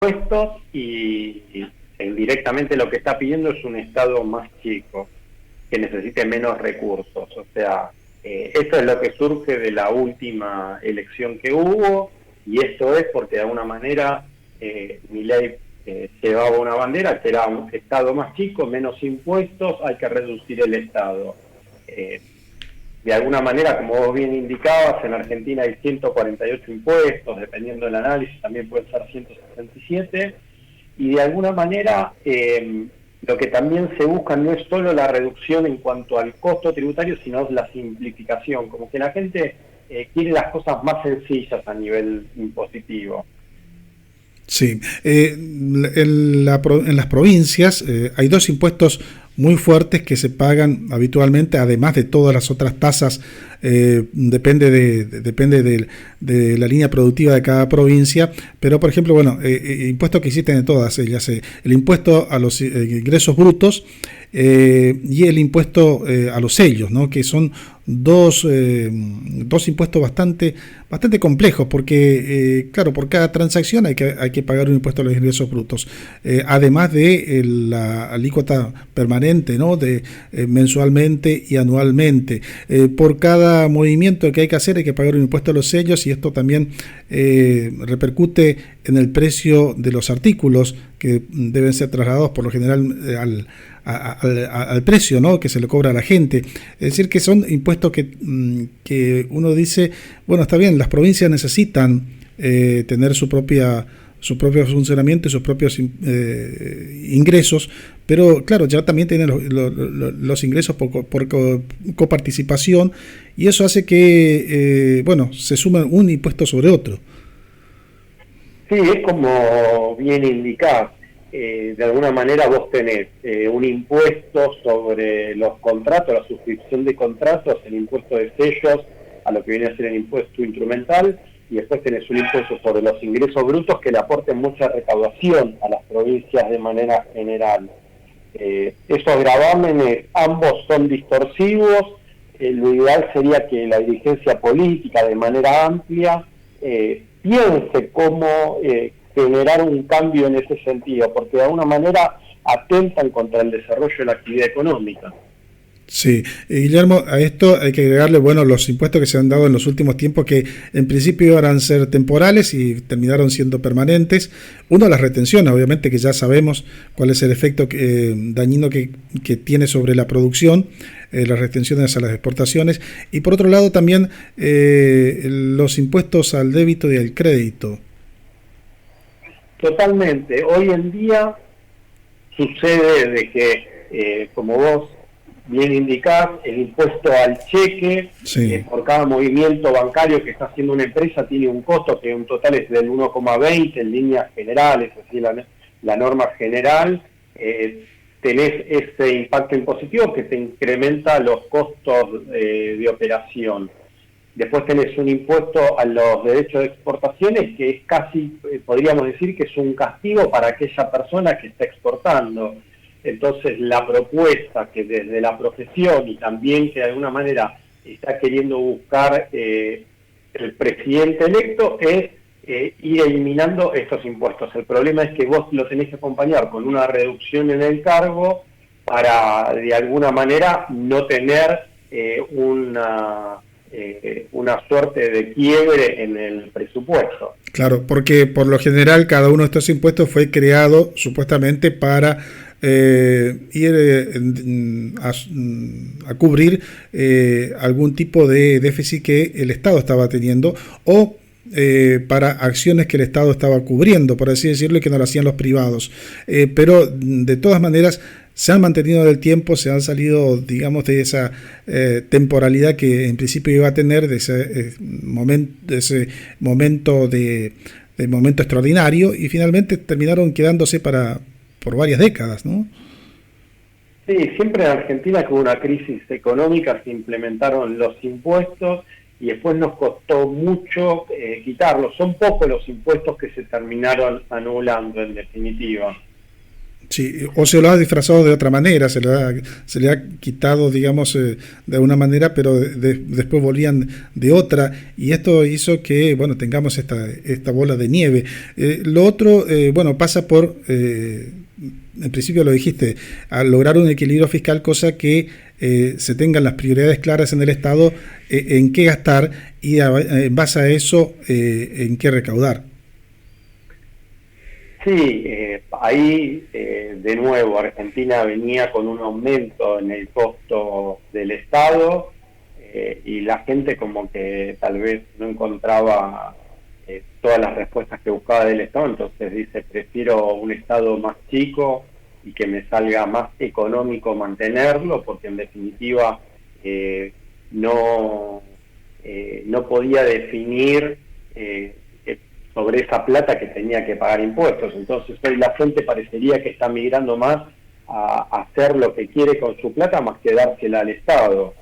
impuestos y directamente lo que está pidiendo es un Estado más chico, que necesite menos recursos. O sea, esto es lo que surge de la última elección que hubo, y esto es porque de alguna manera Milei llevaba una bandera que era un Estado más chico, menos impuestos, hay que reducir el Estado. De alguna manera, como vos bien indicabas, en Argentina hay 148 impuestos, dependiendo del análisis, también pueden ser 167, y de alguna manera lo que también se busca no es solo la reducción en cuanto al costo tributario, sino la simplificación, como que la gente quiere las cosas más sencillas a nivel impositivo. Sí, en las provincias hay dos impuestos muy fuertes que se pagan habitualmente, además de todas las otras tasas, depende de la línea productiva de cada provincia, pero por ejemplo, bueno, impuestos que existen en todas ellas, el impuesto a los ingresos brutos y el impuesto a los sellos, ¿no? Que son dos impuestos bastante complejos, porque claro, por cada transacción hay que pagar un impuesto a los ingresos brutos, además de la alícuota permanente, ¿no? De mensualmente y anualmente. Por cada movimiento que hay que hacer hay que pagar un impuesto a los sellos, y esto también repercute en el precio de los artículos que deben ser trasladados por lo general al precio, ¿no? Que se le cobra a la gente. Es decir, que son impuestos que uno dice, bueno, está bien, las provincias necesitan tener su propio funcionamiento y sus propios ingresos, pero claro, ya también tienen los ingresos por coparticipación, y eso hace que bueno, se suman un impuesto sobre otro. Sí, es como bien indicás. De alguna manera vos tenés un impuesto sobre los contratos, la suscripción de contratos, el impuesto de sellos, a lo que viene a ser el impuesto instrumental, y después tenés un impuesto sobre los ingresos brutos que le aporten mucha recaudación a las provincias de manera general. Esos gravámenes ambos son distorsivos. Lo ideal sería que la dirigencia política de manera amplia piense cómo generar un cambio en ese sentido, porque de alguna manera atentan contra el desarrollo de la actividad económica. Sí, Guillermo, a esto hay que agregarle, bueno, los impuestos que se han dado en los últimos tiempos, que en principio iban a ser temporales y terminaron siendo permanentes. Uno, las retenciones, obviamente, que ya sabemos cuál es el efecto dañino que tiene sobre la producción, las retenciones a las exportaciones, y por otro lado también los impuestos al débito y al crédito. Totalmente. Hoy en día sucede de que, como vos bien indicás, el impuesto al cheque, sí, por cada movimiento bancario que está haciendo una empresa tiene un costo que en total es del 1,20 en líneas generales, es decir, la norma general. Tenés ese impacto impositivo que te incrementa los costos de operación. Después tenés un impuesto a los derechos de exportaciones que es casi, podríamos decir que es un castigo para aquella persona que está exportando. Entonces la propuesta que desde la profesión y también que de alguna manera está queriendo buscar el presidente electo es ir eliminando estos impuestos. El problema es que vos lo tenés que acompañar con una reducción en el cargo para de alguna manera no tener una suerte de quiebre en el presupuesto. Claro, porque por lo general cada uno de estos impuestos fue creado supuestamente para ir a cubrir algún tipo de déficit que el Estado estaba teniendo, o para acciones que el Estado estaba cubriendo, por así decirlo, y que no lo hacían los privados. Pero de todas maneras se han mantenido en el tiempo, se han salido, digamos, de esa temporalidad que en principio iba a tener, de ese momento extraordinario, y finalmente terminaron quedándose por varias décadas, ¿no? Sí, siempre en Argentina que hubo una crisis económica se implementaron los impuestos y después nos costó mucho quitarlos. Son pocos los impuestos que se terminaron anulando en definitiva. Sí, o se lo ha disfrazado de otra manera, se le ha quitado, digamos, de una manera, pero después volvían de otra, y esto hizo que, bueno, tengamos esta bola de nieve. Lo otro, bueno, pasa por, en principio lo dijiste, a lograr un equilibrio fiscal, cosa que se tengan las prioridades claras en el Estado, en qué gastar, y en base a eso, en qué recaudar. Sí, ahí de nuevo Argentina venía con un aumento en el costo del Estado, y la gente como que tal vez no encontraba todas las respuestas que buscaba del Estado, entonces dice, prefiero un Estado más chico y que me salga más económico mantenerlo, porque en definitiva no podía definir sobre esa plata que tenía que pagar impuestos. Entonces hoy la gente parecería que está migrando más a hacer lo que quiere con su plata más que dársela al Estado.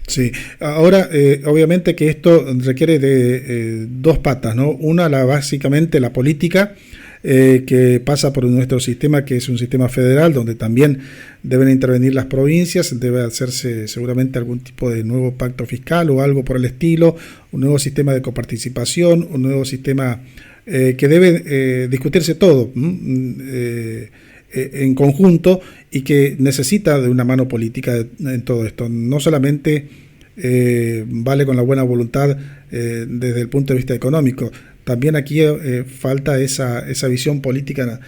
Sí, ahora obviamente que esto requiere de dos patas, ¿no? Una, básicamente la política, que pasa por nuestro sistema, que es un sistema federal, donde también deben intervenir las provincias, debe hacerse seguramente algún tipo de nuevo pacto fiscal o algo por el estilo, un nuevo sistema de coparticipación, un nuevo sistema que debe discutirse todo en conjunto, y que necesita de una mano política en todo esto. No solamente vale con la buena voluntad desde el punto de vista económico, también aquí falta esa visión política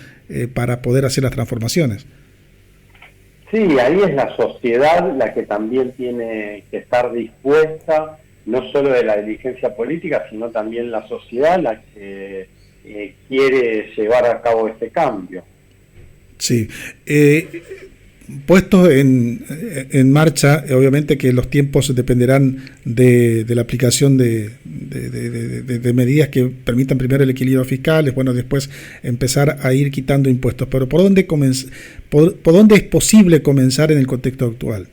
para poder hacer las transformaciones. Sí, ahí es la sociedad la que también tiene que estar dispuesta, no solo de la dirigencia política, sino también la sociedad la que quiere llevar a cabo este cambio. Sí, puestos en marcha, obviamente que los tiempos dependerán de la aplicación de medidas que permitan primero el equilibrio fiscal, bueno, después empezar a ir quitando impuestos. Pero ¿por dónde es posible comenzar en el contexto actual?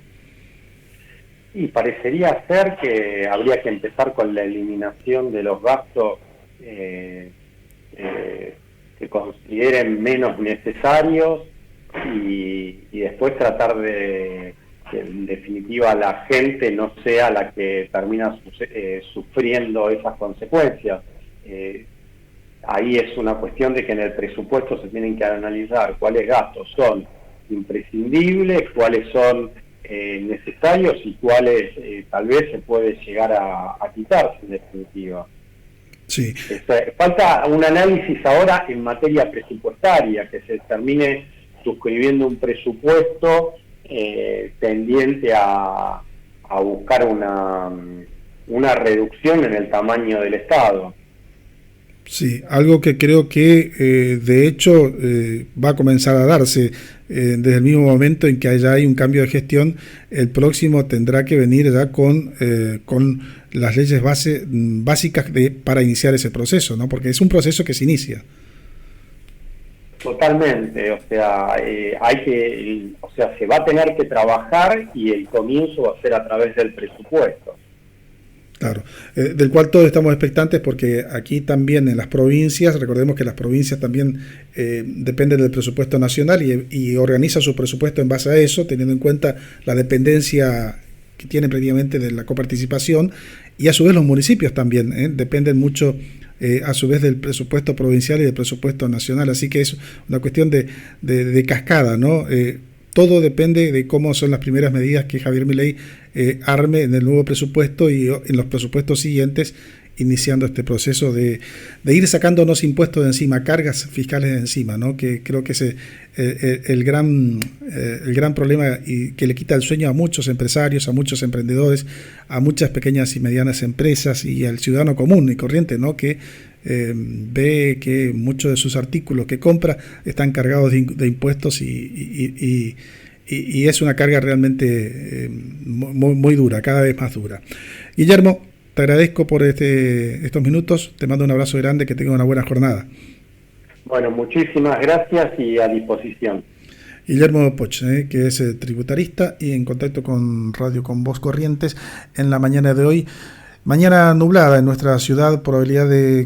Y parecería ser que habría que empezar con la eliminación de los gastos que consideren menos necesarios, y después tratar de que en definitiva la gente no sea la que termina sufriendo esas consecuencias. Ahí es una cuestión de que en el presupuesto se tienen que analizar cuáles gastos son imprescindibles, cuáles son necesarios y cuáles tal vez se puede llegar a quitarse en definitiva. Sí. Falta un análisis ahora en materia presupuestaria, que se termine suscribiendo un presupuesto tendiente a buscar una reducción en el tamaño del Estado. Sí, algo que creo que de hecho va a comenzar a darse desde el mismo momento en que hay un cambio de gestión. El próximo tendrá que venir ya con las leyes básicas para iniciar ese proceso, ¿no? Porque es un proceso que se inicia. Totalmente, o sea, se va a tener que trabajar, y el comienzo va a ser a través del presupuesto. Claro, del cual todos estamos expectantes, porque aquí también en las provincias, recordemos que las provincias también dependen del presupuesto nacional y organizan su presupuesto en base a eso, teniendo en cuenta la dependencia que tienen prácticamente de la coparticipación, y a su vez los municipios también dependen mucho a su vez del presupuesto provincial y del presupuesto nacional, así que es una cuestión de cascada, ¿no? Todo depende de cómo son las primeras medidas que Javier Milei arme en el nuevo presupuesto y en los presupuestos siguientes, iniciando este proceso de ir sacándonos impuestos de encima, cargas fiscales de encima, ¿no? Que creo que es el gran problema, y que le quita el sueño a muchos empresarios, a muchos emprendedores, a muchas pequeñas y medianas empresas y al ciudadano común y corriente, ¿no? Que ve que muchos de sus artículos que compra están cargados de impuestos y es una carga realmente muy dura, cada vez más dura. Guillermo, te agradezco por estos minutos, te mando un abrazo grande, que tengas una buena jornada. Bueno, muchísimas gracias y a disposición. Guillermo Poch, que es tributarista y en contacto con Radio Con Voz Corrientes en la mañana de hoy. Mañana nublada en nuestra ciudad, probabilidad de